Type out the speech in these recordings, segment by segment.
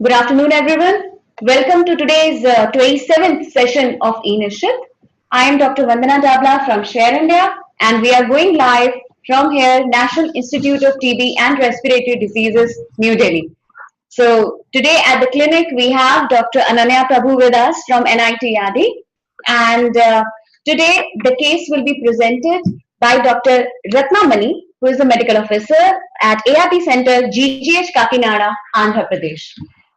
Good afternoon, everyone. Welcome to today's 27th session of e-NISCHIT. I am Dr. Vandana Dabla from Share India, and we are going live from here, National Institute of TB and Respiratory Diseases, New Delhi. So today at the clinic, we have Dr. Ananya Prabhu with us from NIT and today the case will be presented by Dr. Ratna Mani, who is the medical officer at ART Center, GGH Kakinara, Andhra Pradesh.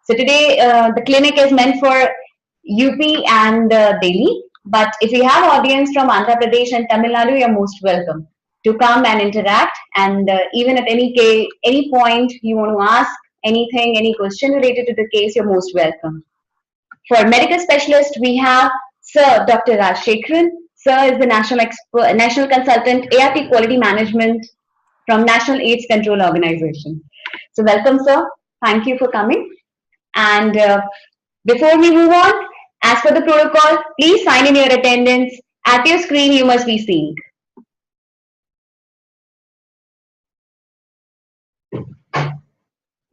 So today the clinic is meant for UP and Delhi, but if you have audience from Andhra Pradesh and Tamil Nadu, you're most welcome to come and interact. And even at any point you want to ask anything, any question related to the case, you're most welcome. For medical specialist, we have Sir Dr. Rajasekaran. Sir is the national consultant ART quality management from National AIDS Control Organization. So welcome, sir. Thank you for coming. And before we move on, as per the protocol, please sign in your attendance. At your screen, you must be seeing.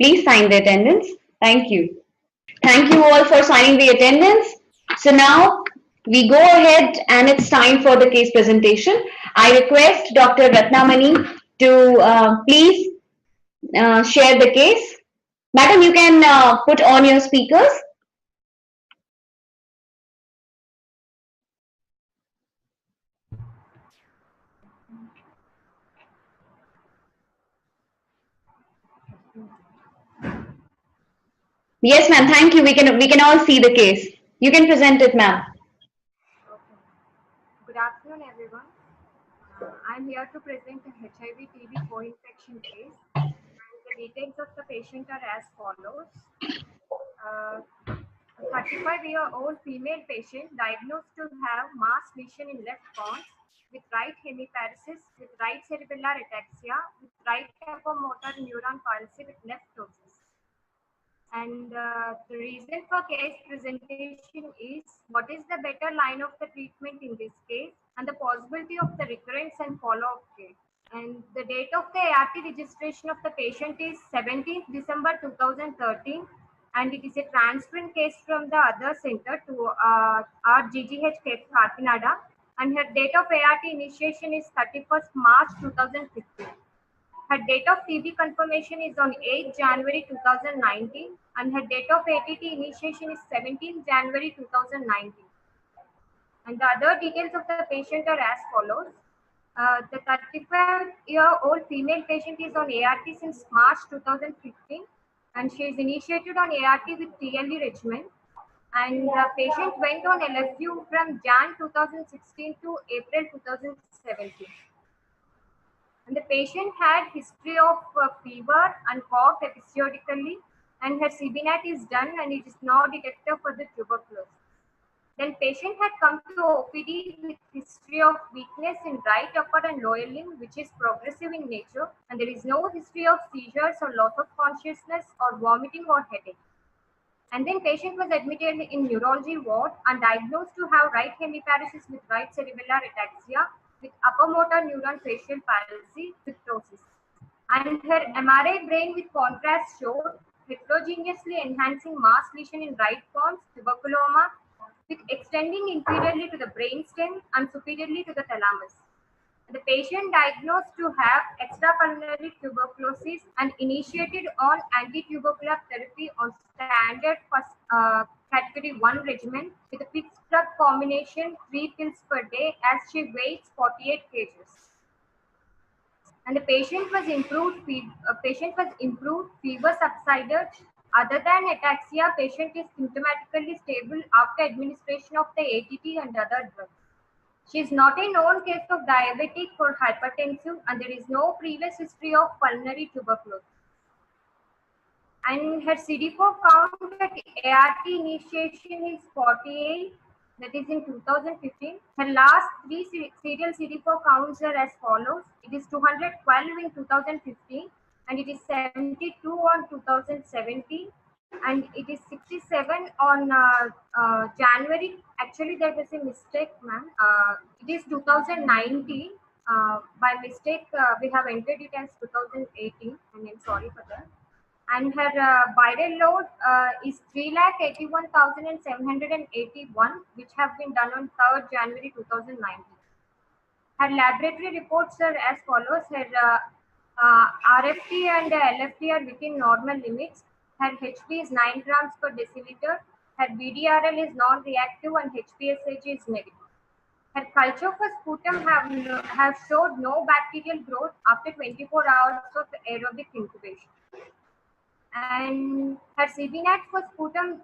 Please sign the attendance. Thank you. Thank you all for signing the attendance. So now we go ahead and it's time for the case presentation. I request Dr. Ratna Mani to please share the case. Madam, you can put on your speakers. Yes, ma'am. Thank you. We can all see the case. You can present it, ma'am. Okay. Good afternoon, everyone. I'm here to present a HIV-TB co-infection case. And the details of the patient are as follows. A 35-year-old female patient diagnosed to have mass lesion in left pons with right hemiparesis, with right cerebellar ataxia, with right apomotor neuron palsy with left ptosis. And the reason for case presentation is what is the better line of the treatment in this case and the possibility of the recurrence and follow-up case. And the date of the ART registration of the patient is 17th December 2013, and it is a transferring case from the other center to our GGH Kakinara, and her date of ART initiation is 31st March 2015. Her date of TB confirmation is on 8 January 2019, and her date of ATT initiation is 17 January 2019. And the other details of the patient are as follows. The 35-year-old female patient is on ART since March 2015, and she is initiated on ART with TLE regimen. And the patient went on LFU from Jan 2016 to April 2017. And the patient had history of fever and cough episodically, and her CBNAT is done and it is now detected for the tuberculosis. Then patient had come to OPD with history of weakness in right upper and lower limb, which is progressive in nature, and there is no history of seizures or loss of consciousness or vomiting or headache. And then patient was admitted in neurology ward and diagnosed to have right hemiparesis with right cerebellar ataxia with upper motor neuron facial palsy with ptosis. And her MRI brain with contrast showed heterogeneously enhancing mass lesion in right pons, tuberculoma, with extending inferiorly to the brainstem and superiorly to the thalamus. The patient diagnosed to have extrapulmonary tuberculosis and initiated on anti-tubercular therapy on standard first category 1 regimen with a fixed drug combination 3 pills per day as she weighs 48 kg. And the patient was improved. Fever subsided. Other than ataxia, patient is symptomatically stable after administration of the ATT and other drugs. She is not a known case of diabetic or hypertensive, and there is no previous history of pulmonary tuberculosis. And her CD4 count at ART initiation is 48, that is in 2015. Her last 3 serial CD4 counts are as follows. It is 212 in 2015, and it is 72 on 2017, and it is 67 on January. Actually, there was a mistake, ma'am. It is 2019. By mistake, we have entered it as 2018, and I'm sorry for that. And her viral load is 3,81,781, which have been done on 3rd January 2019. Her laboratory reports are as follows. Her RFT and LFT are within normal limits. Her HB is 9 grams per deciliter. Her BDRL is non-reactive and HPSAG is negative. Her culture for sputum have showed no bacterial growth after 24 hours of aerobic incubation. And her CBNAT for sputum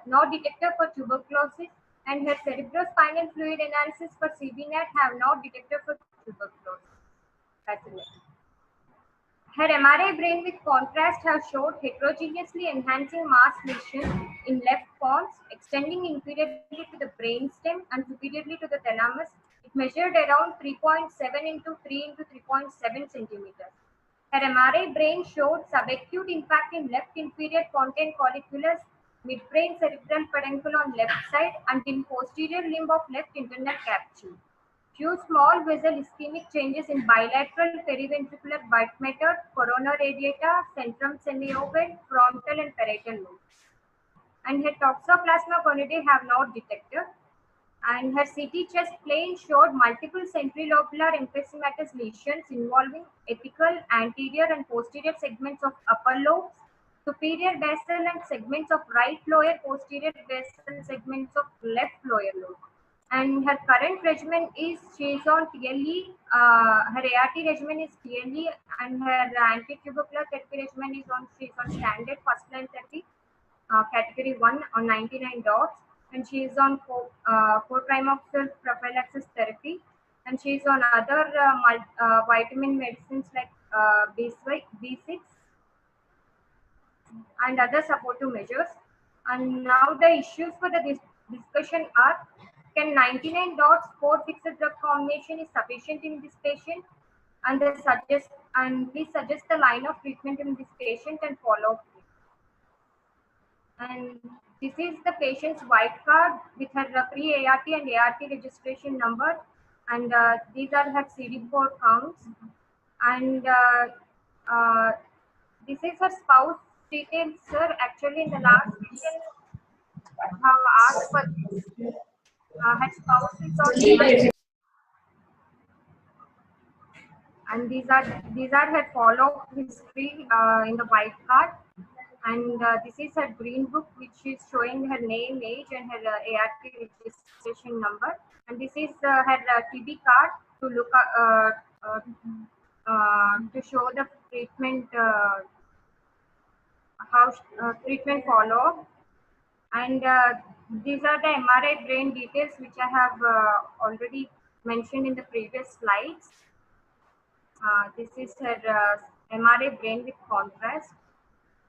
no detector for tuberculosis, and her cerebrospinal fluid analysis for CBNAT have no detector for tuberculosis. That's it. Her MRI brain with contrast have showed heterogeneously enhancing mass lesion in left pons, extending inferiorly to the brainstem and superiorly to the thalamus. It measured around 3.7 into 3 into 3.7 centimeters. Her MRI brain showed subacute impact in left inferior pontine colliculus, midbrain cerebral peduncle on left side, and in posterior limb of left internal capsule. Few small vessel ischemic changes in bilateral periventricular white matter, corona radiata, centrum semioval, frontal and parietal lobes. And her toxoplasma gondidae have not detected. And her CT chest plane showed multiple centrilobular emphysematous lesions involving apical, anterior and posterior segments of upper lobes, superior basal and segments of right lower, posterior basal segments of left lower lobe. And her current regimen is she is on TLE, her ART regimen is TLE, and her anti-tubercular therapy regimen is on, she is on standard first line therapy, category 1 on 99 dots, and she is on 4-primoxyl prophylaxis therapy, and she is on other vitamin medicines like B6 and other supportive measures. And now the issues for the discussion are: can 99 dots 4 fixed drug combination is sufficient in this patient? And please suggest the line of treatment in this patient and follow up. And this is the patient's white card with her pre-ART and ART registration number, and these are her CD4 counts, and this is her spouse details, sir. Actually, in the last session, have asked for this. Her spouse is on MRI, and these are her follow-up history in the white card. And this is her green book, which is showing her name, age, and her ART registration number. And this is her TB card to look to show the treatment, how treatment follow. And these are the MRI brain details, which I have already mentioned in the previous slides. This is her MRI brain with contrast.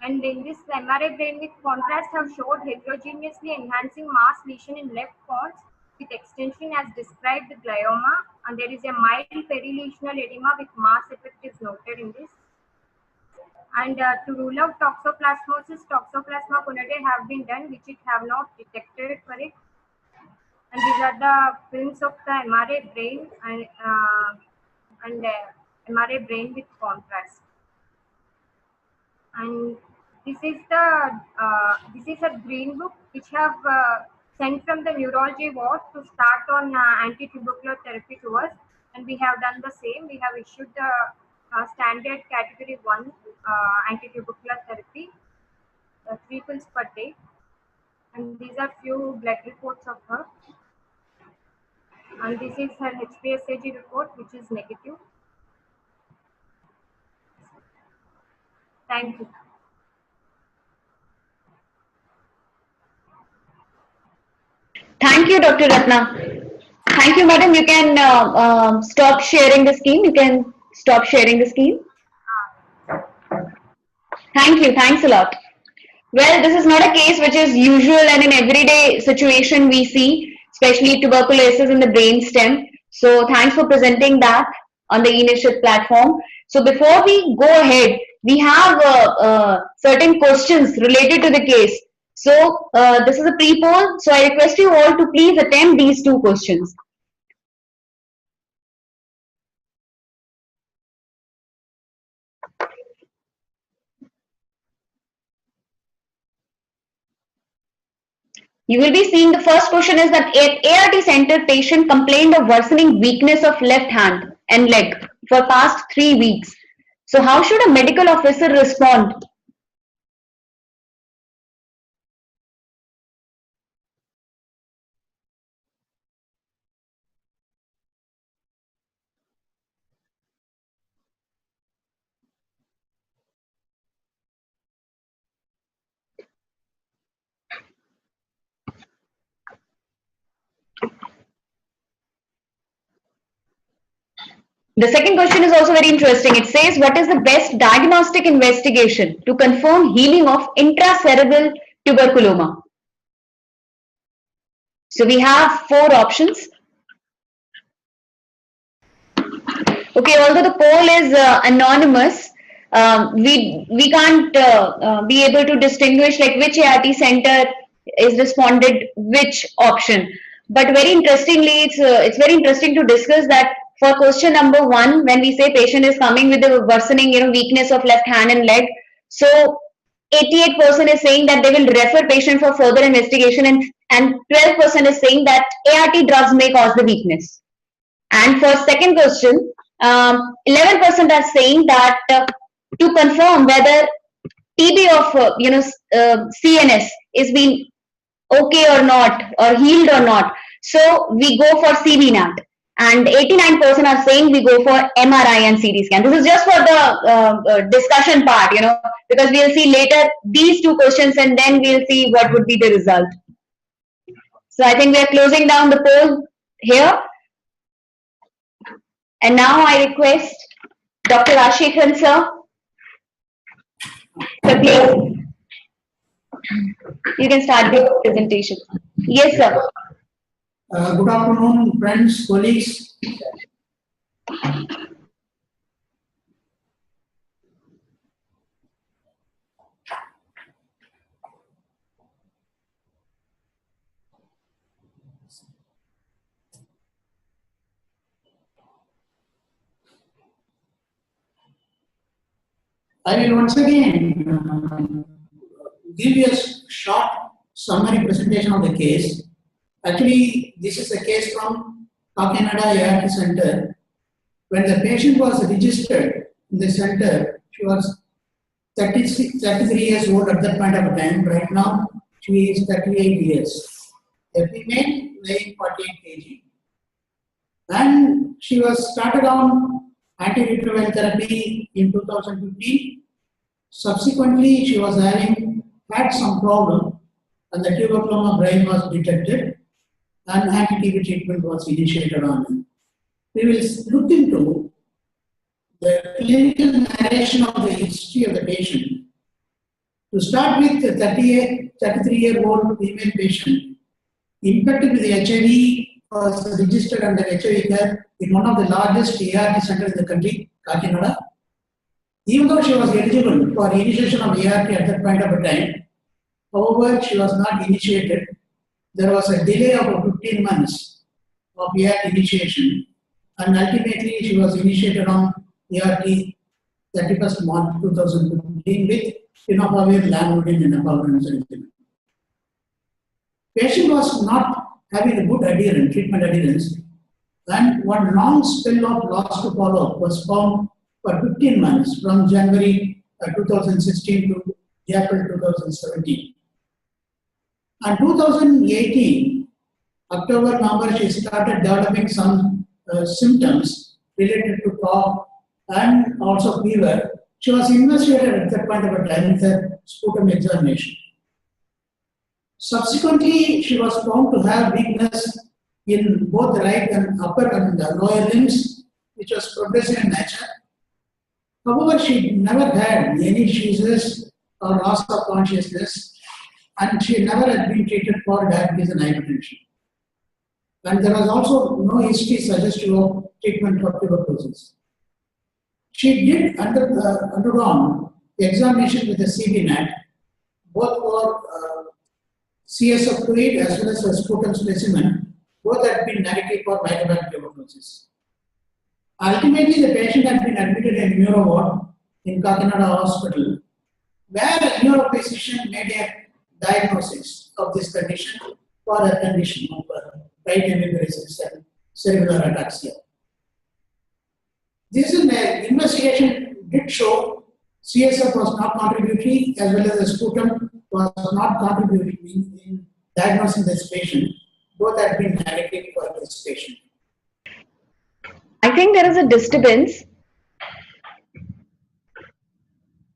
And in this MRI brain with contrast have showed heterogeneously enhancing mass lesion in left pons with extension as described with glioma, and there is a mild perilesional edema with mass effect is noted in this. And to rule out toxoplasmosis, toxoplasma gondidae have been done, which it have not detected for it. And these are the films of the MRI brain and MRI brain with contrast. And this is a green book which have sent from the neurology ward to start on anti-tubercular therapy to us, and we have done the same. We have issued the standard category 1 anti-tubercular therapy, 3 pills per day, and these are few blood reports of her. And this is her HPSAG report, which is negative. Thank you. Thank you, Dr. Ratna. Thank you, madam. You can stop sharing the scheme. You can stop sharing the scheme. Thank you. Thanks a lot. Well, this is not a case which is usual and in everyday situation we see, especially tuberculosis in the brain stem. So thanks for presenting that on the e-NISCHIT platform. So before we go ahead, we have certain questions related to the case. So this is a pre-poll. So I request you all to please attempt these 2 questions. You will be seeing the first question is that ART center patient complained of worsening weakness of left hand and leg for past 3 weeks. So how should a medical officer respond? The second question is also very interesting. It says, what is the best diagnostic investigation to confirm healing of intracerebral tuberculoma? So we have four options. Okay, although the poll is anonymous, we can't be able to distinguish like which ART center is responded which option. But very interestingly, it's very interesting to discuss that for question number one, when we say patient is coming with a worsening, weakness of left hand and leg, so 88% is saying that they will refer patient for further investigation, and 12% is saying that ART drugs may cause the weakness. And for second question, 11% are saying that to confirm whether TB of CNS is being okay or not, or healed or not. So we go for CBNAT, and 89% are saying we go for MRI and CT scan. This is just for the discussion part, because we'll see later these two questions, and then we'll see what would be the result. So I think we are closing down the poll here. And now I request Dr. Rajasekaran sir. So please, you can start the presentation. Yes, sir. Good afternoon, friends, colleagues. I will once again give you a short summary presentation of the case. Actually, this is a case from Kakinara ART Center. When the patient was registered in the center, she was 33 years old at that point of time. Right now, she is 38 years. A female, weighing 48 kg. And she was started on anti-retroviral therapy in 2015. Subsequently, she was had some problem, and the tuberculoma brain was detected, and anti-TB treatment was initiated on her. We will look into the clinical narration of the history of the patient. To start with, the 33-year-old female patient infected with HIV was registered under HIV care in one of the largest ART centers in the country, Kakinara. Even though she was eligible for initiation of ART at that point of time, however, she was not initiated. There was a delay of 15 months of ART initiation, and ultimately she was initiated on ART 31st March 2015 with tenofovir, lamivudine, and epagliflozin. Patient was not having a good adherence, treatment adherence, and one long spell of loss to follow was found for 15 months from January 2016 to April 2017. And 2018, October, November, she started developing some symptoms related to cough and also fever. She was investigated at that point of a time with a sputum examination. Subsequently, she was found to have weakness in both the right and upper and the lower limbs, which was progressive in nature. However, she never had any seizures or loss of consciousness, and she never had been treated for diabetes and hypertension. And there was also no history suggestive of treatment for tuberculosis. She did undergone examination with a CBNAT, both for CSF fluid as well as a sputum specimen. Both had been negative for mycobacterial tuberculosis. Ultimately, the patient had been admitted in neuro ward in Kakinara Hospital, where a neuro-physician made a diagnosis of this condition for a condition of right hemiparesis and cerebellar ataxia. This is an investigation did show CSF was not contributing as well as the sputum was not contributing in diagnosing this patient. Both had been negative for this patient. I think there is a disturbance.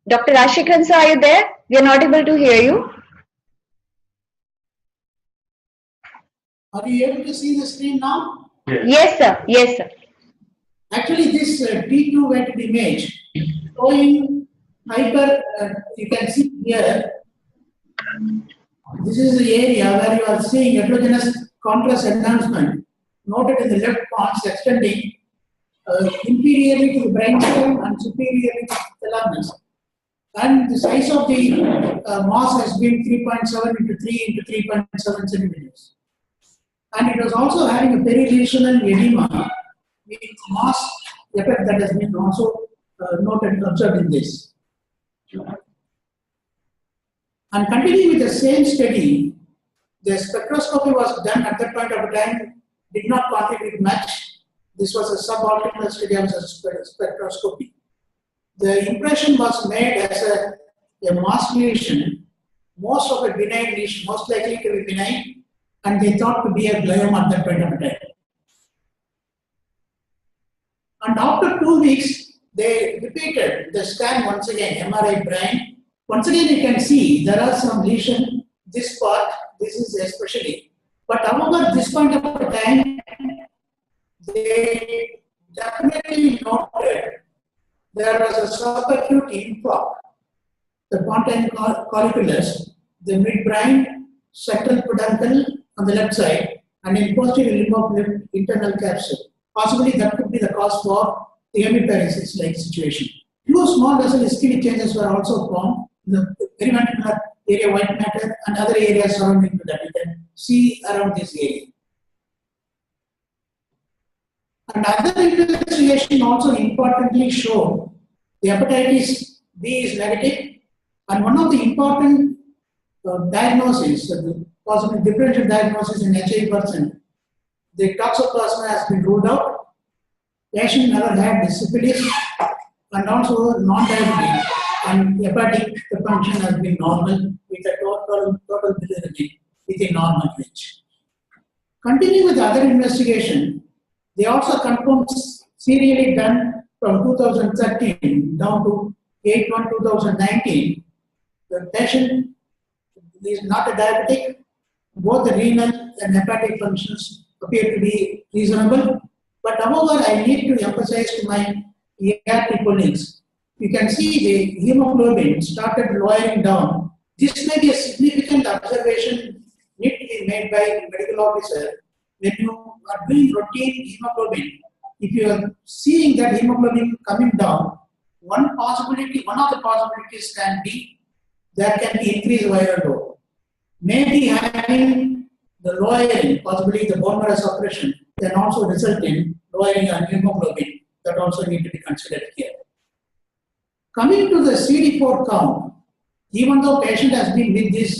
Dr. Rajasekaran sir, are you there? We are not able to hear you. Are you able to see the screen now? Yes, sir. Yes, sir. Actually, this T2 wet image showing hyper, you can see here, this is the area where you are seeing heterogeneous contrast enhancement noted in the left pons extending inferiorly to the brainstem and superiorly to the thalamus. And the size of the mass has been 3.7 into 3 into 3.7 centimeters. And it was also having a perilesional edema with mass effect that has been also noted, observed in this. And continuing with the same study, the spectroscopy was done at that point of time, did not contribute much. This was a suboptimal study of spectroscopy. The impression was made as a mass lesion, most of a benign lesion, most likely to be benign, and they thought to be a glioma at that point of time. And after 2 weeks, they repeated the scan once again, MRI Brain. Once again, you can see there are some lesion, this part, this is especially. But however, this point of time, they definitely noted there was a subacute infarct. The pontine colliculus, the midbrain, septal peduncle on the left side, and in posterior limb of left internal capsule. Possibly that could be the cause for the hemiparesis-like situation. Few small vessel ischemic changes were also found in the periventricular area, white matter, and other areas surrounding that. You can see around this area. And other investigation also importantly showed the hepatitis B is negative, and one of the important diagnoses, possible differential diagnosis in HIV person, the toxoplasma has been ruled out. Patient never had syphilis, and also non-diabetic, and hepatic function has been normal with a total bilirubin with a normal range. Continuing with other investigation, they also confirmed serially done from 2013 down to 8/1/2019. The patient is not a diabetic. Both the renal and hepatic functions appear to be reasonable. But however, I need to emphasize to my ERT colleagues, you can see the hemoglobin started lowering down. This may be a significant observation need to be made by the medical officer. When you are doing routine hemoglobin, if you are seeing that hemoglobin coming down, one of the possibilities can be there can be increased viral load. Maybe having the lowering, possibly the bone marrow suppression, can also result in lowering of hemoglobin. That also need to be considered here. Coming to the CD4 count, even though patient has been with this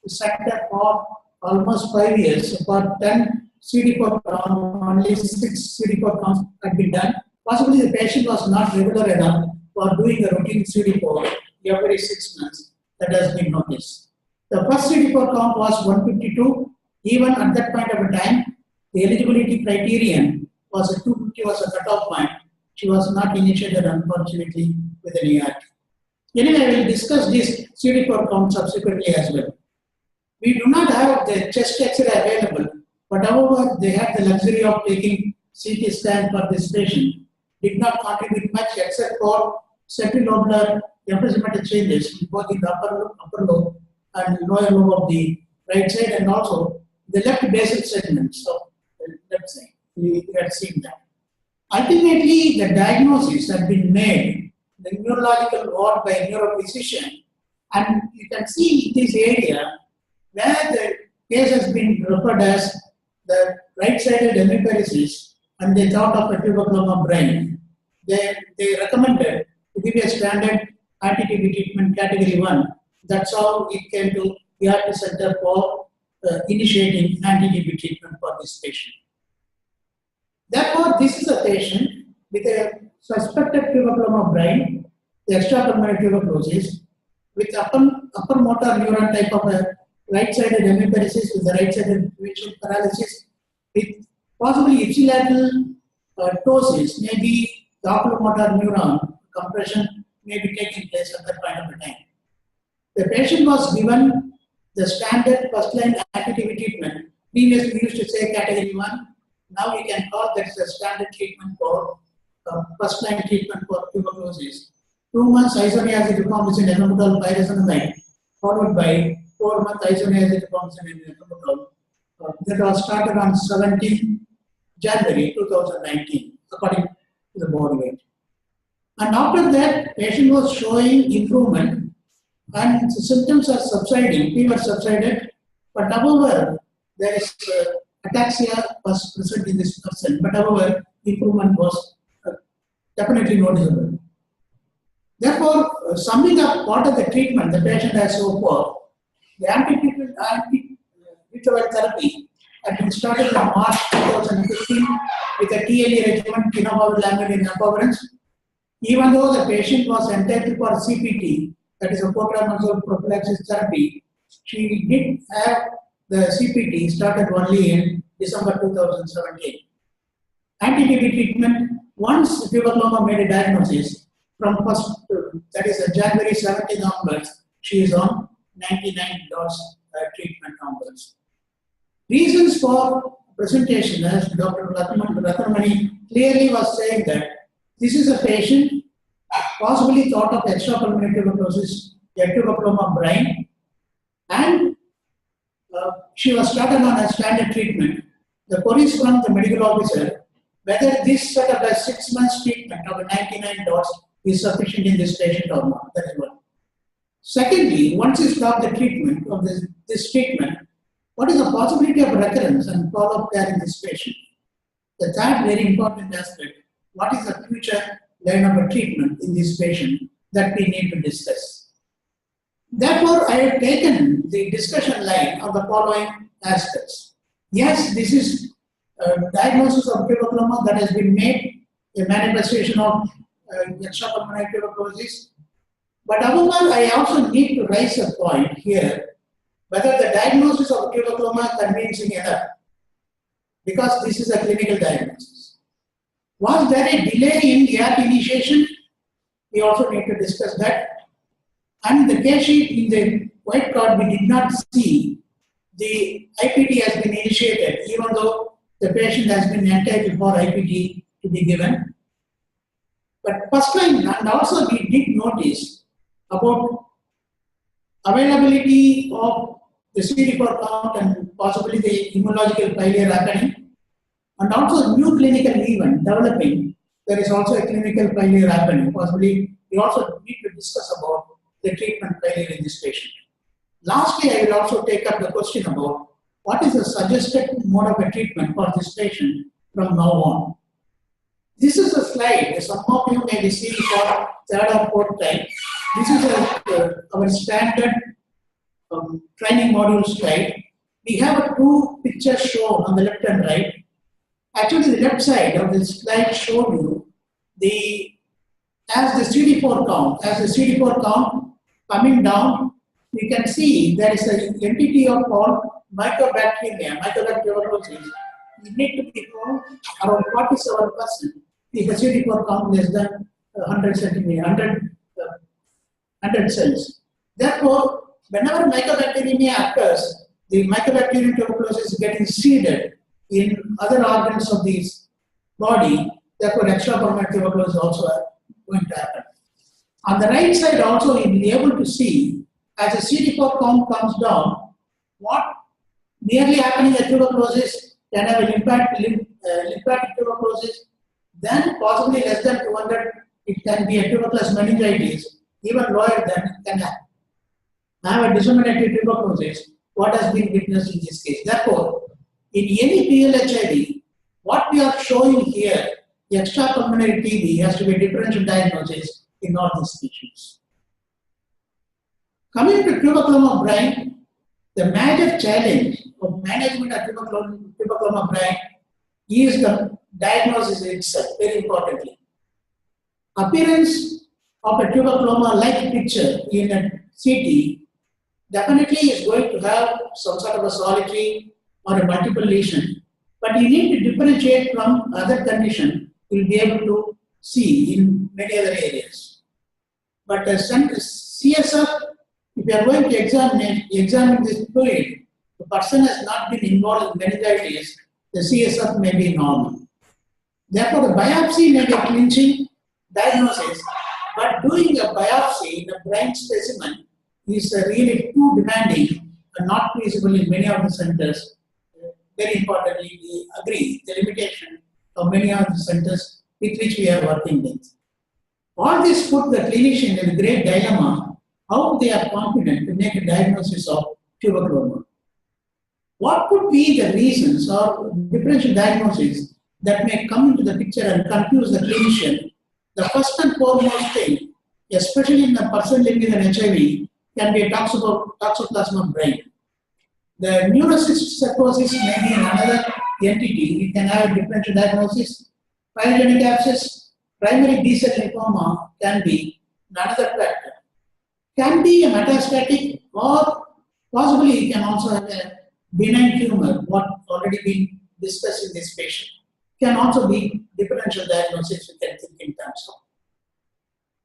sector for almost 5 years, for 10 CD4 count, only 6 CD4 counts had been done. Possibly the patient was not regular enough for doing a routine CD4 every 6 months. That has been noticed. The first CD4 count was 152. Even at that point of time, the eligibility criterion was a 250 was a cutoff point. She was not initiated, unfortunately, with an ERT. Anyway, I will discuss this CD4 count subsequently as well. We do not have the chest X-ray available, but however, they had the luxury of taking CT scan for this patient. Did not contribute much except for centrilobular emphysematous changes both in the upper lobe and lower lobe of the right side, and also the left basal segments of the left side. We had seen that. Ultimately, the diagnosis had been made in the neurological ward by a neurophysician, and you can see this area where the case has been referred as the right-sided hemiparesis, and they thought of a tuberculoma brain. They recommended to give a standard anti-TB treatment category 1. That's how it came to ERT center for initiating anti-TB treatment for this patient. Therefore, this is a patient with a suspected tuberculoma brain, the extrapulmonary tuberculosis, with upper motor neuron type of a right-sided hemiparesis with the right-sided differential paralysis, with possibly ipsilateral ptosis, maybe the oculomotor neuron compression may be taking place at that point of the time. The patient was given the standard first-line anti-TB treatment. Previously, we used to say category 1. Now we can call that the standard treatment for first-line treatment for tuberculosis. 2 months isoniazid rifampicin ethambutol pyrazinamide, followed by 4 months isoniazid rifampicin ethambutol. That was started on 17 January 2019, according to the body weight. And after that, patient was showing improvement and the symptoms are subsiding, fever subsided, but however, there is ataxia was present in this person, but however, improvement was definitely noticeable. Therefore, summing up what are the treatment the patient has so far, the anti-retroviral therapy had been started in March 2015 with a TLE regimen, tenofovir and efavirenz. Even though the patient was entitled for CPT, that is a protransmural prophylaxis therapy, she did have the CPT started only in December 2017. Anti-TB treatment, once tuberculoma made a diagnosis, from first, that is January 17 onwards, she is on 99 dose treatment onwards. Reasons for presentation, as Dr. Ratna Mani clearly was saying that this is a patient possibly thought of extrapulmonary tuberculosis, a tuberculoma brain, and she was started on a standard treatment. The queries from the medical officer whether this set of a 6 months treatment of a 99 dose is sufficient in this patient or not. That is one. Secondly, once you stop the treatment of this treatment, what is the possibility of recurrence and follow-up care in this patient? The third very important aspect, what is the future line of a treatment in this patient that we need to discuss. Therefore, I have taken the discussion line of the following aspects. Yes, this is a diagnosis of tuberculoma that has been made, a manifestation of extrapulmonary tuberculosis. But however, I also need to raise a point here, whether the diagnosis of tuberculoma is convincing enough, because this is a clinical diagnosis. Was there a delay in ERT initiation? We also need to discuss that. And the case sheet in the white card, we did not see the IPT has been initiated, even though the patient has been entitled for IPT to be given. But first line, and also we did notice about availability of the CD4 count and possibly the immunological failure happening, and also new clinical event developing. There is also a clinical failure happening. Possibly we also need to discuss about the treatment failure in this patient. Lastly, I will also take up the question about what is the suggested mode of a treatment for this patient from now on. This is a slide, some of you may be seeing for third or fourth time. This is our standard training module slide. We have two pictures shown on the left and right. Actually, the left side of this slide showed you as the CD4 count coming down, we can see there is an entity of called mycobacteria, mycobacteriosis. We need to be found around 47% if the CD4 count less than 100 cells. Therefore, whenever mycobacteria occurs, the mycobacterium tuberculosis is getting seeded in other organs of the body. Therefore, extrapulmonary tuberculosis is also going to happen. On the right side also, you'll be able to see as the CD4 count comes down, what nearly happening at tuberculosis can have a lymphatic tuberculosis, then possibly less than 200, it can be a tuberculous meningitis, even lower than can have a disseminated tuberculosis, what has been witnessed in this case. Therefore, in any PLHIV, what we are showing here, the extrapulmonary TB has to be a differential diagnosis in all these patients. Coming to tuberculoma brain, The major challenge of management of tuberculoma brain is the diagnosis itself, very importantly. Appearance of a tuberculoma-like picture in a CT definitely is going to have some sort of a solitary or a multiple lesion, but you need to differentiate from other conditions you'll be able to see in many other areas. But CSF, if you are going to examine this fluid, the person has not been involved in meningitis, the CSF may be normal. Therefore, the biopsy may be a clinching diagnosis, but doing a biopsy in a brain specimen is really too demanding and not feasible in many of the centers. Very importantly, we agree the limitation of many of the centers with which we are working with. All this put the clinician in a great dilemma how they are confident to make a diagnosis of tuberculoma. What could be the reasons or differential diagnoses that may come into the picture and confuse the clinician? The first and foremost thing, especially in a person living with an HIV, can be a toxoplasma brain. The neuropsychosis may be another entity. It can have a differential diagnosis. Pyogenic abscess, primary B-cell lymphoma can be another factor. Can be a metastatic or possibly it can also have a benign tumor, what already been discussed in this patient. Can also be differential diagnosis we can think in terms of.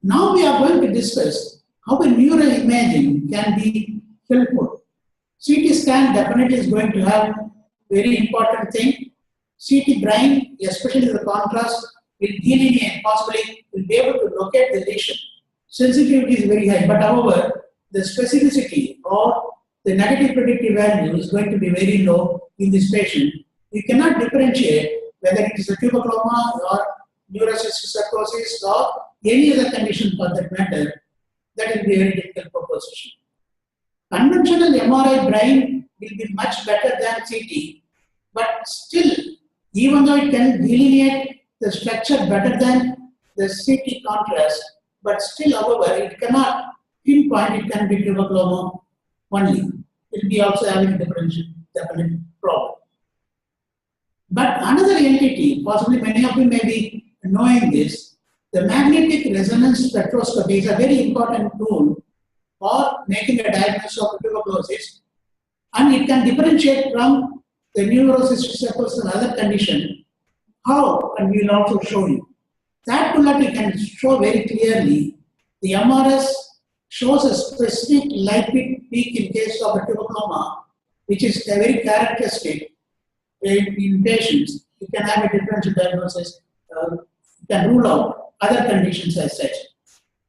Now we are going to discuss how a neuroimaging can be helpful. CT scan definitely is going to have very important thing. CT brain, especially the contrast, will delineate, possibly will be able to locate the lesion. Sensitivity is very high, but however, the specificity or the negative predictive value is going to be very low in this patient. You cannot differentiate whether it is a tuberculoma or neuropsychosis or any other condition for that matter. That will be a very difficult proposition. Conventional MRI brain will be much better than CT, but still, even though it can delineate the structure better than the CT contrast, but still, however, it cannot pinpoint it can be tuberculoma only. It will be also having a definite problem. But another entity, possibly many of you may be knowing this, the magnetic resonance spectroscopy is a very important tool for making a diagnosis of tuberculosis, and it can differentiate from the neuropsychosis and other condition. How? And we will also show you. That tool can show very clearly the MRS shows a specific lipid peak in case of a tuberculoma, which is a very characteristic in patients. You can have a differential diagnosis, you can rule out other conditions as such.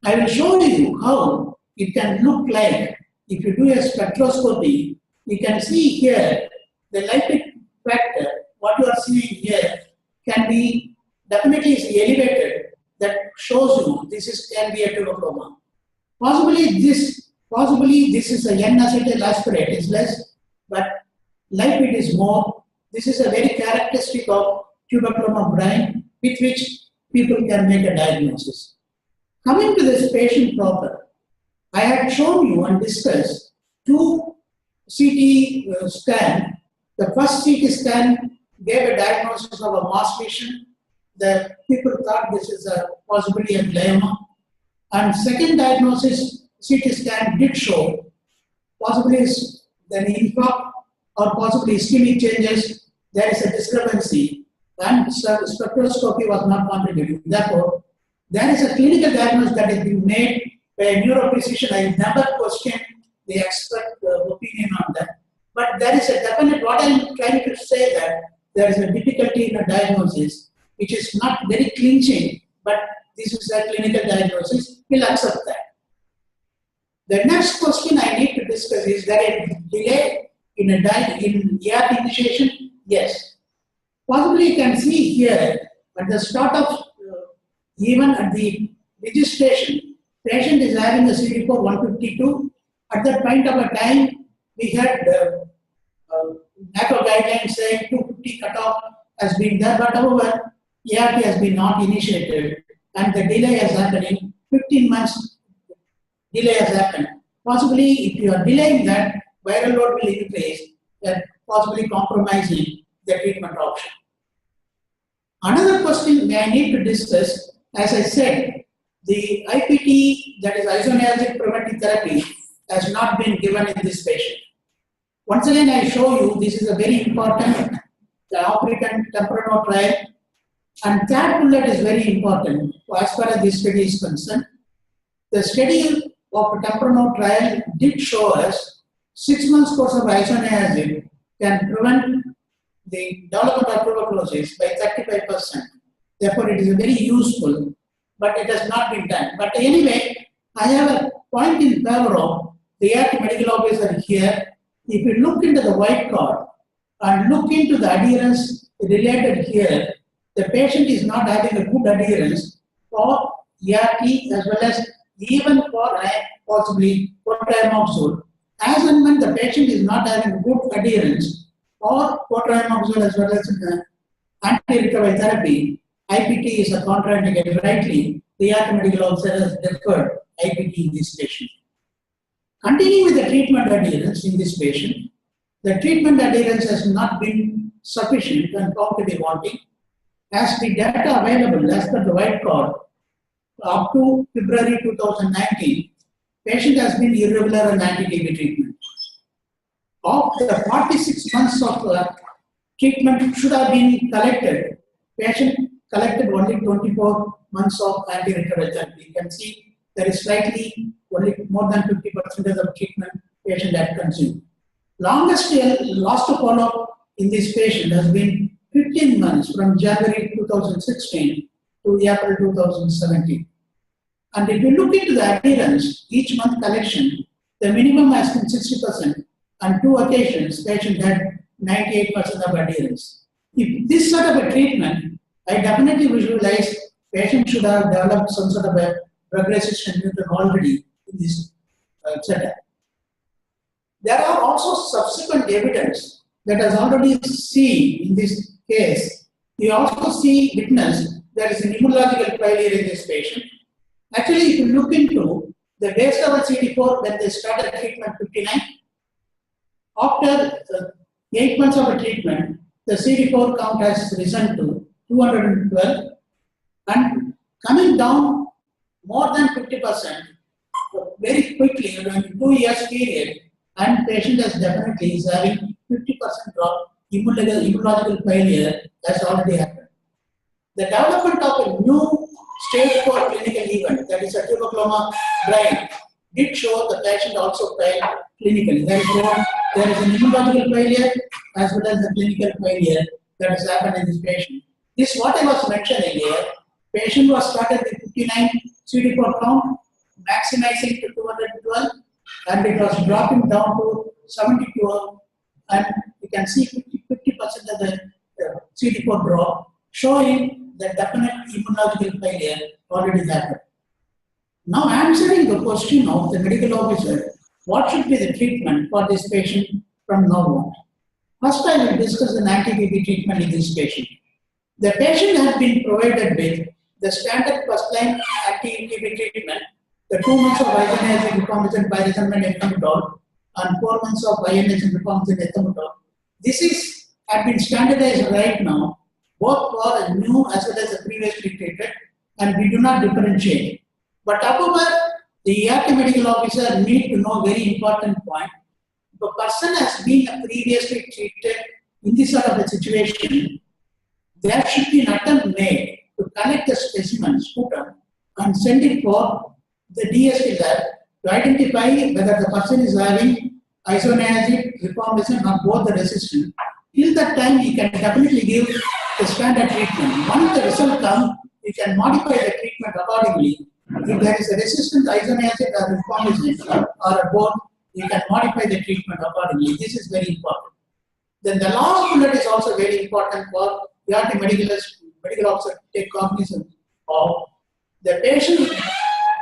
I will show you how it can look like if you do a spectroscopy. You can see here the lipid factor, what you are seeing here can be definitely is elevated, that shows you this can be a tuberculoma. Possibly this is a N-acetyl aspirate is less, but lipid is more. This is a very characteristic of tuberculoma brain with which people can make a diagnosis. Coming to this patient proper, I had shown you and discussed two CT scan. The first CT scan gave a diagnosis of a mass lesion. The people thought this is possibly a glioma. And second diagnosis, CT scan did show possibly is an infarct or possibly ischemic changes. There is a discrepancy, and spectroscopy was not contributing. Therefore, there is a clinical diagnosis that has been made by a neurophysician. I never question the expert opinion on that. But there is a definite, what I am trying to say that there is a difficulty in a diagnosis, which is not very clinching, but this is a clinical diagnosis, we'll accept that. The next question I need to discuss is there a delay in ER initiation? Yes. Possibly you can see here at the start of, even at the registration, patient is having a CD4 152. At that point of a time, we had NACO guidelines saying 250 cutoff has been there, but however, ERT has been not initiated, and the delay has happened in 15 months. Delay has happened. Possibly, if you are delaying that viral load will increase, and possibly compromising the treatment option. Another question I need to discuss, as I said, the IPT, that is isoniazid preventive therapy, has not been given in this patient. Once again, I show you this is a very important African temporal trial, and that bullet is very important as far as this study is concerned. The study of temporal trial did show us 6 months course of isoniazid can prevent the development of tuberculosis by 35%. Therefore, it is very useful, but it has not been done. But anyway, I have a point in favor of the medical officer here. If you look into the white card and look into the adherence related here, the patient is not having a good adherence for ERT as well as even for possibly proteamoxazole. As and when the patient is not having good adherence for proteamoxazole as well as anti-retroviral therapy, IPT is a contraindicated. Rightly, the medical officer has deferred IPT in this patient. Continuing with the treatment adherence in this patient, the treatment adherence has not been sufficient and found to be wanting. As the data available as per the white card, up to February 2019, patient has been irregular on anti-TB treatment. Of the 46 months of treatment should have been collected, patient collected only 24 months of anti-retroviral therapy. You can see there is slightly only more than 50% of treatment patient had consumed. Longest last follow-up in this patient has been 15 months from January 2016 to April 2017. And if you look into the adherence, each month collection, the minimum has been 60%. On 2 occasions, patient had 98% of adherence. If this sort of a treatment, I definitely visualize patient should have developed some sort of a drug-resistant mutant already in this setup. There are also subsequent evidence that has already seen in this case. You also witness there is an immunological failure in this patient. Actually, if you look into the base level CD4 when they started treatment 59, after 8 months of a treatment, the CD4 count has risen to 212 and coming down more than 50% very quickly in 2 years period, and patient has definitely is having 50% drop. Immunological failure has already happened. The development of a new stage 4 clinical event, that is a Tuberculoma Brain, did show the patient also failed clinically. Therefore, there is an immunological failure as well as the clinical failure that has happened in this patient. This is what I was mentioning here. Patient was started with 59 CD4 count, maximizing to 212, and it was dropping down to 72, and you can see 50% of the CD4 drop, showing that definite immunological failure already happened. Now answering the question of the medical officer, what should be the treatment for this patient from now on? First, I will discuss an anti-TB treatment in this patient. The patient has been provided with the standard first-line anti-TB treatment, the 2 months of isoniazid rifampicin, pyrazine, and ethambutol, and 4 months of isoniazid rifampicin, ethambutol. This has been standardized right now, both for a new as well as a previously treated, and we do not differentiate. But however, the ERT medical officer need to know very important point. If a person has been previously treated in this sort of a situation, there should be an attempt made to collect the specimen, sputum, and send it for the DST lab to identify whether the person is having isoniazid, rifampicin, or both the resistant. Till that time, you can definitely give the standard treatment. Once the result comes, you can modify the treatment accordingly. If there is a resistant isoniazid or rifampicin or both, you can modify the treatment accordingly. This is very important. Then the last bullet is also very important for the medical officer to take cognizance of. The patient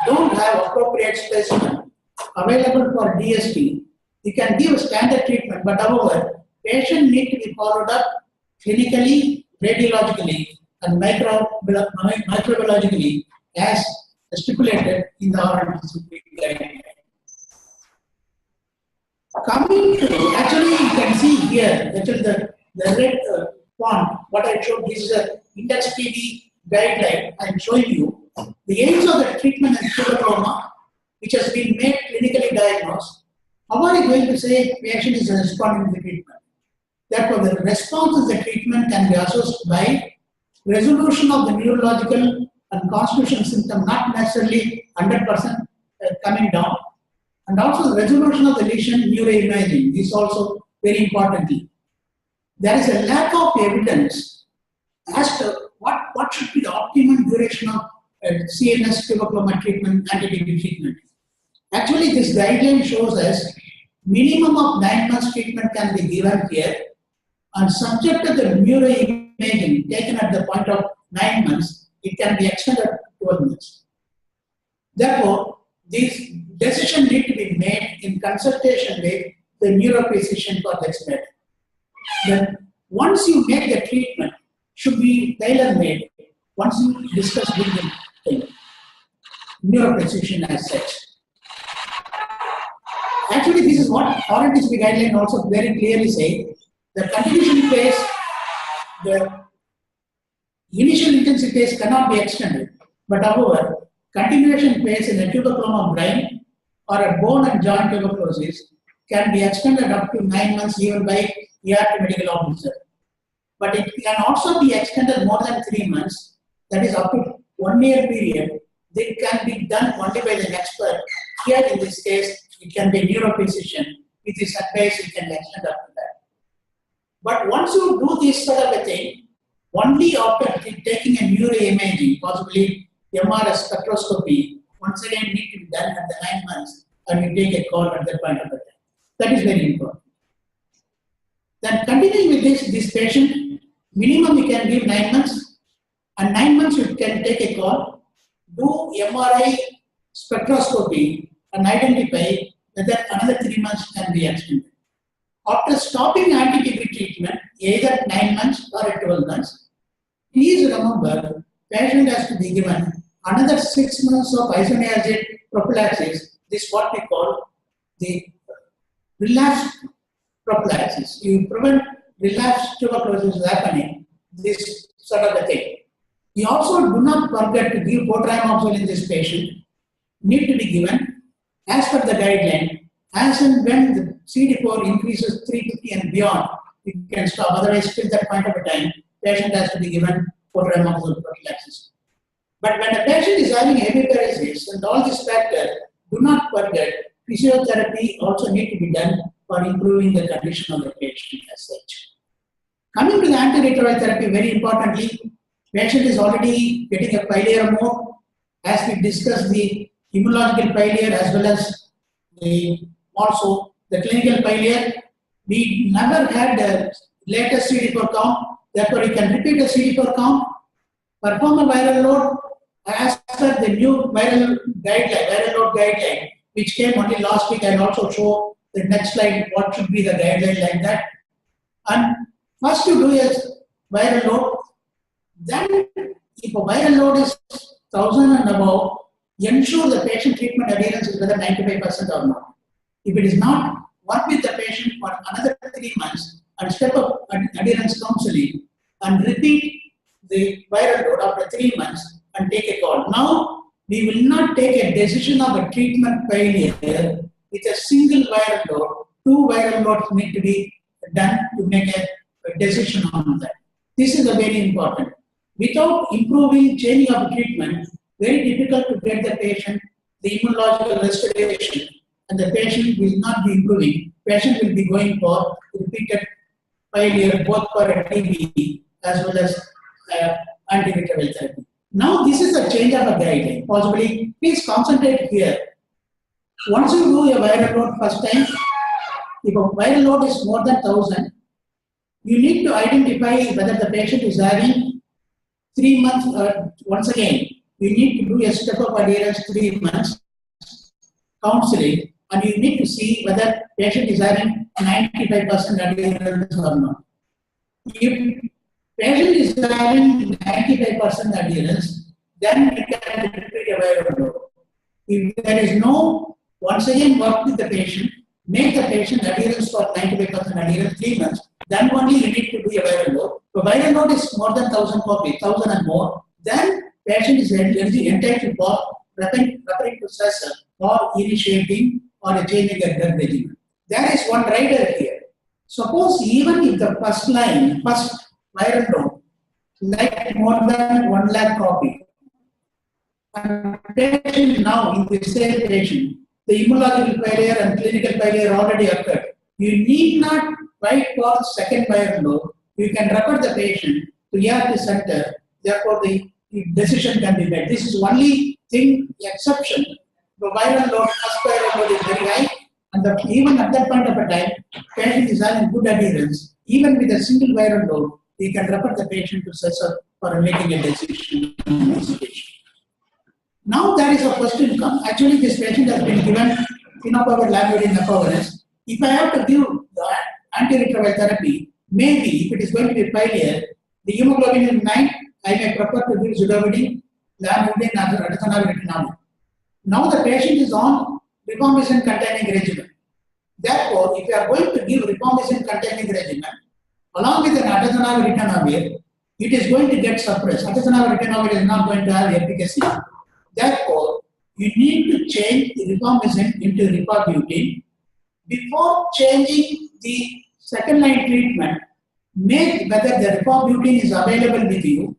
don't have appropriate specimen available for DST. You can give standard treatment, but however, patient need to be followed up clinically, radiologically, and microbiologically as stipulated in the RNTCP guideline. Coming to, actually you can see here, actually the red font, what I showed, this is a index TB guideline I'm showing you. The aims of the treatment and tuberculoma, which has been made clinically diagnosed. How are you going to say patient is responding to the treatment? Therefore, the response to the treatment can be assessed by resolution of the neurological and constitutional symptom, not necessarily 100% coming down, and also the resolution of the lesion neuroimaging. This is also very importantly. There is a lack of evidence as to what should be the optimum duration of CNS tuberculoma treatment, anti-TB treatment. Actually, this guideline shows us minimum of 9 months treatment can be given here, and subject to the neuroimaging taken at the point of 9 months, it can be extended to 12 months. Therefore, these decisions need to be made in consultation with the Neuro-physician for the expert. Then, once you make the treatment, should be tailor-made. Once you discuss with the Neuro-physician as such. Actually, this is what RNTCP guideline also very clearly say. The continuation phase, the initial intensive phase cannot be extended. But however, continuation phase in a tuberculoma brain or a bone and joint tuberculosis can be extended up to 9 months even by ERT medical officer. But it can also be extended more than 3 months, that is up to 1 year period. It can be done only by the expert. Here in this case, it can be a neurophysician. With his advice, it can extend up to that. But once you do this sort of a thing, only after taking a neuroimaging, possibly MRI spectroscopy, once again need to be done at the 9 months, and you take a call at that point of the time. That is very important. Then continuing with this patient, minimum you can give 9 months, and 9 months you can take a call, do MRI spectroscopy, and identify whether another 3 months can be extended. After stopping anti-TB treatment, either 9 months or 12 months, please remember, patient has to be given another 6 months of isoniazid prophylaxis. This is what we call the relapse prophylaxis. You prevent relapse tuberculosis happening, this sort of a thing. You also do not forget to give protramoxil in this patient, need to be given as per the guideline, as and when the CD4 increases 350 and beyond, you can stop. Otherwise, till that point of a time, patient has to be given protramoxil prophylaxis. But when a patient is having hemiparesis and all these factors, do not forget, physiotherapy also need to be done for improving the condition of the patient as such. Coming to the anti-retroviral therapy, very importantly, patient is already getting a failure mode. As we discussed the immunological failure as well as also the clinical failure, we never had the latest CD4 count. Therefore, you can repeat the CD4 count, perform a viral load as per the new viral load guideline, which came only last week. I'll also show the next slide what should be the guideline like that. And first you do a viral load. Then, if a viral load is 1000 and above, ensure the patient treatment adherence is whether 95% or not. If it is not, work with the patient for another 3 months and step up adherence counseling and repeat the viral load after 3 months and take a call. Now, we will not take a decision of a treatment failure with a single viral load. 2 viral loads need to be done to make a decision on that. This is a very important. Without improving, changing of treatment, very difficult to get the patient the immunological restoration, and the patient will not be improving. Patient will be going for repeated failure both for a TB as well as anti-retroviral therapy. Now this is a change of a guideline. Possibly, please concentrate here. Once you do a viral load first time, if a viral load is more than 1000, you need to identify whether the patient is having 3 months. Once again, you need to do a step of adherence 3 months counseling, and you need to see whether patient is having 95% adherence or not. If patient is having 95% adherence, then you can repeat a viral load. If there is no, once again work with the patient, make the patient adherence for 95% adherence 3 months, then only you need to do a viral load. If a viral load is more than 1,000 copies, 1,000 and more, then patient is entitled for referring to session or initiating or changing a drug regimen. There is one rider here. Suppose even if the first viral load, like more than 1 lakh copy, and patient now in the same patient, the immunological failure and clinical failure already occurred. You need not wait for second viral load. You can refer the patient to ERT center. Therefore, the decision can be made. This is only thing exception. The viral load, first viral load is very high, and even at that point of a time, patient is having good adherence. Even with a single viral load, we can refer the patient to CSER for making a decision. Now there is a question come. Actually, this patient has been given inoperable lamivudine equivalence. If I have to give the anti-retroviral therapy, maybe if it is going to be failure, the hemoglobin is 9, I may prefer to give zidovudine, lamivudine, and rituximab. Now the patient is on rifamycin containing regimen. Therefore, if you are going to give rifamycin containing regimen, along with an atezolizumab, it is going to get suppressed. Atezolizumab is not going to have efficacy. Therefore, you need to change the rifamycin into rifabutine. Before changing the second line treatment, make whether the rifabutine is available with you.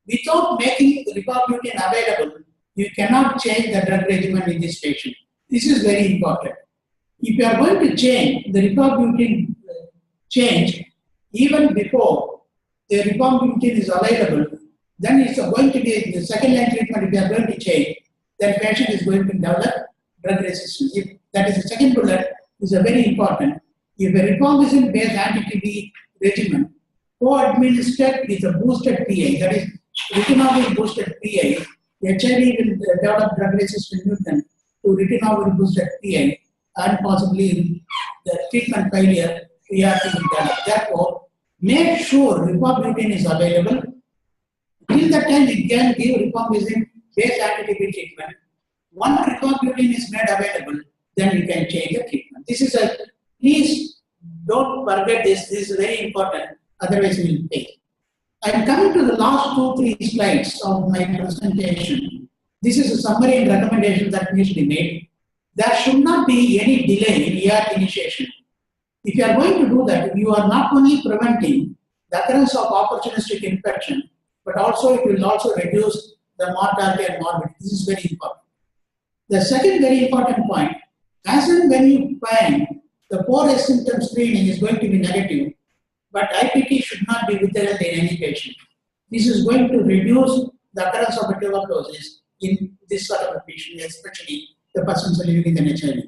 Without making the rifabutine available, you cannot change the drug regimen in this patient. This is very important. If you are going to change the rifabutine change even before the rifabutine is available, then it's going to be the second line treatment. If you are going to change, then patient is going to develop drug resistance. If that is the second bullet, is a very important. If a rifamycin based anti-TB regimen co-administered with a boosted PI, that is ritonavir boosted PI, HIV will develop drug resistant mutant to ritonavir boosted PI, and possibly the treatment failure ERT will develop. Therefore, make sure rifabutine is available. Till that time, we can give rifamycin based anti-TB treatment. Once rifabutine is made available, then you can change the treatment. This is a, please don't forget this. This is very important. Otherwise, we will fail. I am coming to the last 2-3 slides of my presentation. This is a summary and recommendation that needs to be made. There should not be any delay in ER initiation. If you are going to do that, you are not only preventing the occurrence of opportunistic infection, but also it will also reduce the mortality and morbidity. This is very important. The second very important point, as and when you find the poorest symptom screening is going to be negative, but IPT should not be withheld in any patient. This is going to reduce the occurrence of tuberculosis in this sort of a patient, especially the persons living in HIV.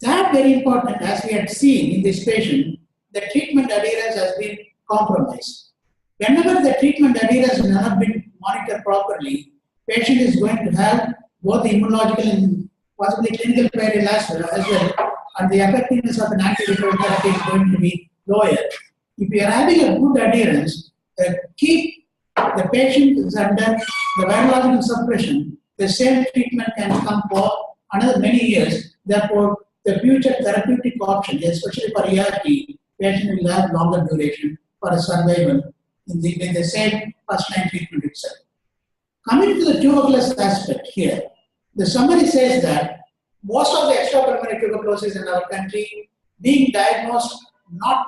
That very important, as we had seen in this patient, the treatment adherence has been compromised. Whenever the treatment adherence has not been monitored properly, patient is going to have both the immunological and possibly clinical failure as well, and the effectiveness of an anti-retroviral therapy is going to be lower. If you are having a good adherence, keep the patient is under the virological suppression, the same treatment can come for another many years. Therefore, the future therapeutic option, especially for ERT, patient will have longer duration for a survival in the same first-line treatment itself. Coming to the tuberculosis aspect here, the summary says that most of the extrapulmonary tuberculosis in our country being diagnosed not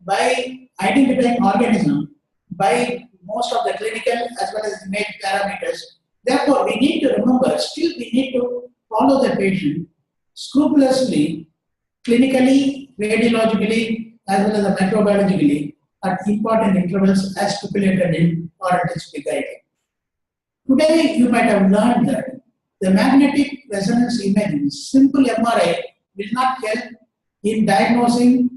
by identifying organism, by most of the clinical as well as the major parameters. Therefore, we need to remember, still we need to follow the patient scrupulously, clinically, radiologically, as well as microbiologically at important intervals as stipulated in RTSP guideline. Today, you might have learned that the magnetic resonance imaging, simple MRI, will not help in diagnosing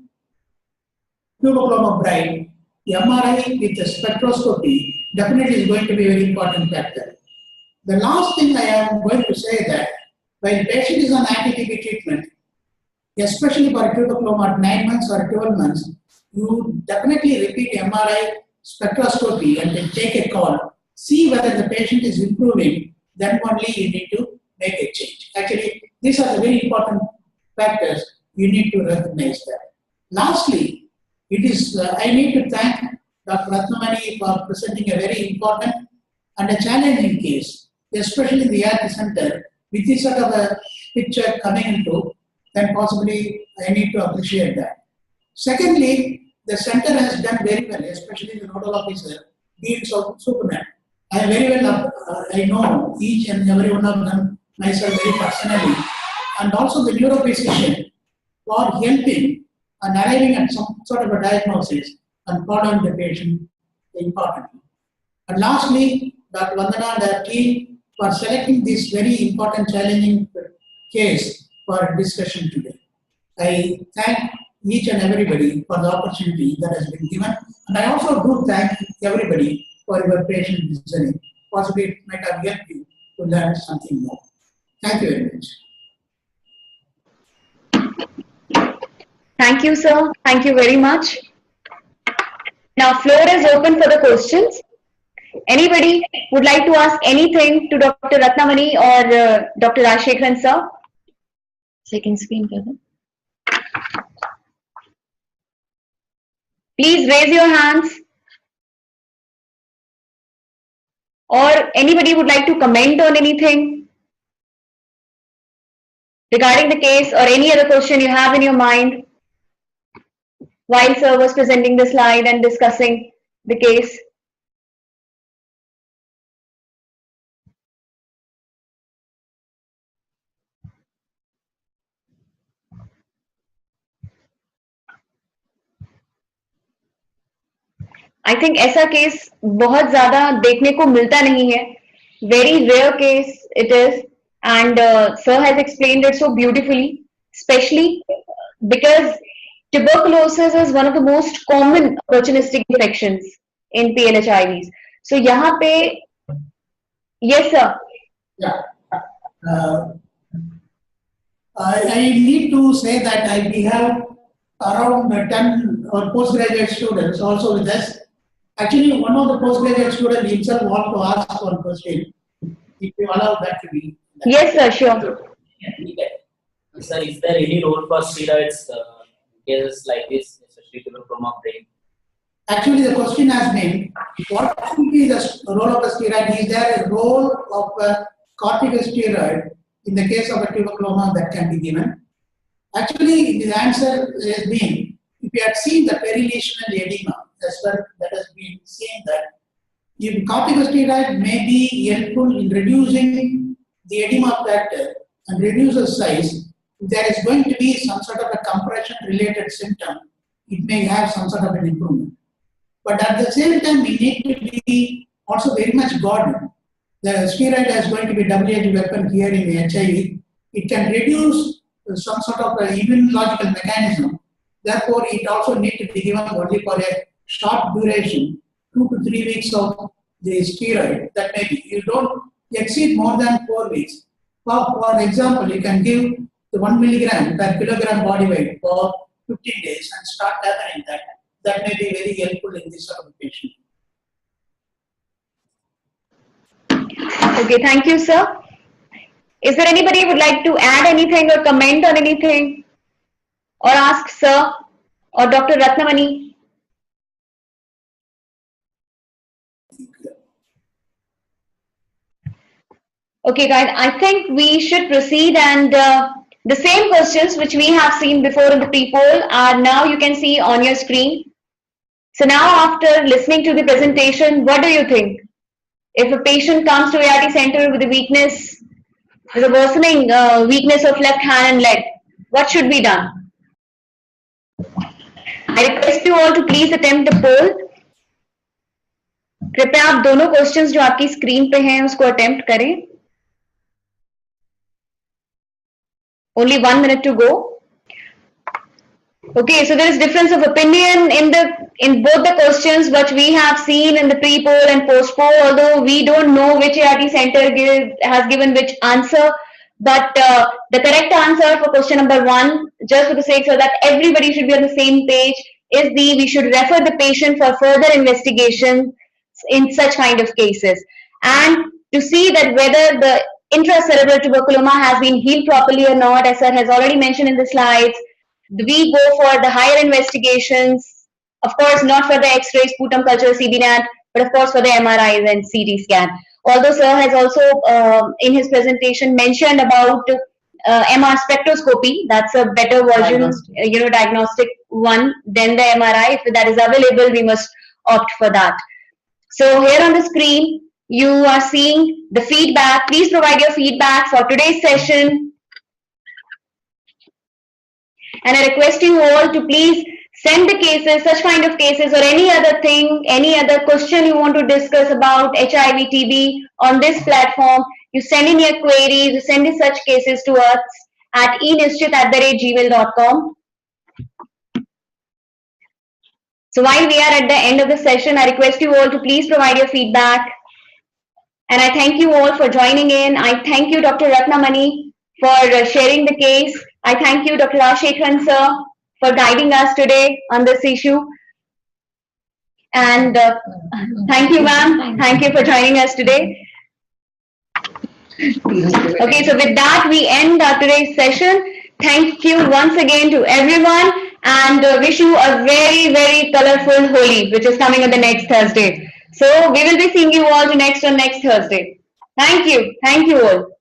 Tuberculoma Brain. The MRI with the spectroscopy definitely is going to be a very important factor. The last thing I am going to say that when patient is on anti-TB treatment, especially for tuberculoma at 9 months or 12 months, you definitely repeat MRI spectroscopy and then take a call. See whether the patient is improving, then only you need to make a change. Actually, these are the very important factors you need to recognize that. Lastly, it is I need to thank Dr. Ratna Mani for presenting a very important and a challenging case, especially in the ERT center, with this sort of a picture coming into, then possibly I need to appreciate that. Secondly, the center has done very well, especially the nodal officer, Deans of Superman. I very well, I know each and every one of them myself very personally, and also the neuro-physician for helping and arriving at some sort of a diagnosis and following the patient importantly. And lastly, Dr. Vandana and her team for selecting this very important challenging case for discussion today. I thank each and everybody for the opportunity that has been given, and I also do thank everybody for your patient listening. Possibly it might have helped you to learn something more. Thank you very much. Thank you, sir. Thank you very much. Now, floor is open for the questions. Anybody would like to ask anything to Dr. Ratna Mani or Dr. Rajasekaran, sir? Second screen, brother. Please raise your hands. Or anybody would like to comment on anything regarding the case or any other question you have in your mind while sir was presenting the slide and discussing the case. I think ऐसा case बहुत ज़्यादा देखने को मिलता नहीं है. Very rare case it is, and sir has explained it so beautifully, especially because tuberculosis is one of the most common opportunistic infections in PLHIVs. So यहाँ पे, yes sir. Yeah. I need to say that we have around 10 postgraduate students also with us. Actually, one of the postgraduate students himself wants to ask one question. If you allow that to be. Yes, sir, sure. Sir, is there any role for steroids in cases like this, especially Tuberculoma Brain? Actually, the question has been, what should be the role of a steroid? Is there a role of a corticosteroid in the case of a tuberculoma that can be given? Actually, the answer has been, if you had seen the perilesional edema, as well, that has been seen that if corticosteroid may be helpful in reducing the edema factor and reduce the size, if there is going to be some sort of a compression related symptom, it may have some sort of an improvement. But at the same time, we need to be also very much guarded. The steroid is going to be a double-edged weapon here in the HIV. It can reduce some sort of immunological mechanism. Therefore, it also needs to be given only for a short duration, 2 to 3 weeks of the steroid. That may be. You don't exceed more than 4 weeks. For example, you can give the 1 milligram per kilogram body weight for 15 days and start gathering that. That may be very helpful in this sort of patient. Okay, thank you, sir. Is there anybody who would like to add anything or comment on anything or ask sir or Dr. Ratna Mani? Okay, guys, I think we should proceed, and the same questions which we have seen before in the pre-poll are now you can see on your screen. So now after listening to the presentation, what do you think? If a patient comes to ART center with a weakness, with a worsening weakness of left hand and leg, what should be done? I request you all to please attempt the poll. कृपया आप दोनों questions जो आपकी screen पे हैं उसको attempt करें. Only 1 minute to go. Okay, so there is difference of opinion in both the questions which we have seen in the pre-poll and post-poll, although we don't know which ART center has given which answer. But the correct answer for question number 1, just for the sake so that everybody should be on the same page, is we should refer the patient for further investigation in such kind of cases. And to see that whether the intracerebral tuberculoma has been healed properly or not, as sir has already mentioned in the slides, We go for the higher investigations, of course, not for the X-rays, sputum culture, CBNAT, but of course for the MRIs and CT scan. Although sir has also in his presentation mentioned about MR spectroscopy, that's a better version, diagnostic one than the MRI. If that is available, we must opt for that. So here on the screen, you are seeing the feedback. Please provide your feedback for today's session. And I request you all to please send the cases, such kind of cases, or any other thing, any other question you want to discuss about HIV-TB on this platform. You send in your queries, you send in such cases to us at e-NISCHIT@gmail.com. So while we are at the end of the session, I request you all to please provide your feedback. And I thank you all for joining in. I thank you, Dr. Ratna Mani, for sharing the case. I thank you, Dr. Rajasekaran sir, for guiding us today on this issue. And thank you, ma'am. Thank you for joining us today. Okay, so with that, we end today's session. Thank you once again to everyone, and wish you a very, very colorful Holi, which is coming on the next Thursday. So we will be seeing you all on next Thursday. Thank you. Thank you all.